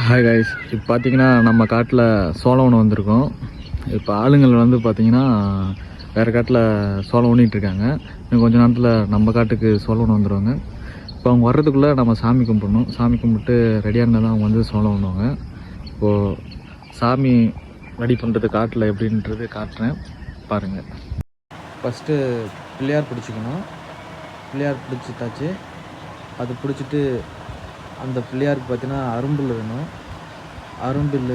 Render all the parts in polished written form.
Hi guys, இப்போ பார்த்தீங்கன்னா நம்ம காட்டில் சோளம் ஒன்று வந்திருக்கோம். இப்போ ஆளுங்கள் வந்து பார்த்தீங்கன்னா வேறு காட்டில் சோளம் ஊனிகிட்ருக்காங்க. இன்னும் கொஞ்சம் நேரத்தில் நம்ம காட்டுக்கு சோளம் ஒன்று வந்துடுவாங்க. இப்போ அவங்க வர்றதுக்குள்ளே நம்ம சாமி கும்பிடணும். சாமி கும்பிட்டு ரெடியாக இருந்தால் தான் அவங்க வந்து சோளம் ஊனுவாங்க. இப்போது சாமி ரெடி பண்ணுறது காட்டில் எப்படின்றது காட்டுறேன், பாருங்கள். ஃபஸ்ட்டு பிள்ளையார் பிடிச்சிக்கணும். பிள்ளையார் பிடிச்சிட்டாச்சு. அது பிடிச்சிட்டு அந்த பிள்ளையாருக்கு பார்த்தீங்கன்னா அரும்பில் வேணும். அரும்பில்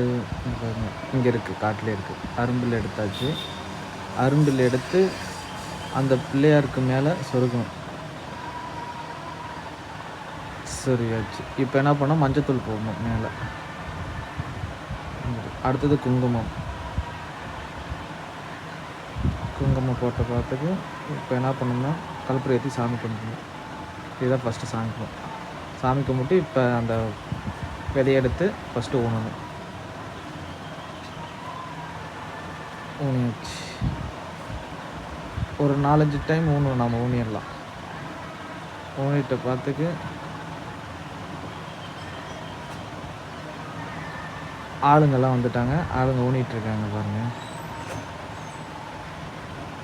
இங்கே இருக்குது, காட்டிலே இருக்குது. அரும்பில் எடுத்தாச்சு. அரும்பில் எடுத்து அந்த பிள்ளையாருக்கு மேலே சொருகணும். சொருகியாச்சு. இப்போ என்ன பண்ணோம், மஞ்சத்தூள் போடணும் மேலே. அடுத்தது குங்குமம். குங்குமம் போட்ட பார்த்துக்கு இப்போ என்ன பண்ணணும்னா கற்பூரம் ஏற்றி சாமி கும்பிடணும். இதுதான் ஃபஸ்ட்டு சாமி கும்பிடும். சாமி கும்பிட்டு இப்போ அந்த விதையெடுத்து ஃபஸ்ட்டு ஊனணும். ஊனியாச்சு. ஒரு 4-5 டைம் ஊனணும். நம்ம ஊனிடலாம். ஊனிட்ட பார்த்துக்கு ஆளுங்கெல்லாம் வந்துட்டாங்க. ஆளுங்க ஊனிகிட்ருக்காங்க பாருங்கள்.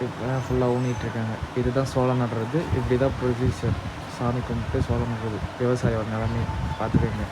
இப்போ ஃபுல்லாக ஊனிகிட்ருக்காங்க. இதுதான் சோளம் நடுறது. இப்படி தான் ப்ரொசீஜர். சாமி கும்பிட்டு சோளம் நடுறது. விவசாயம் நிலமே பார்த்துக்கோங்க.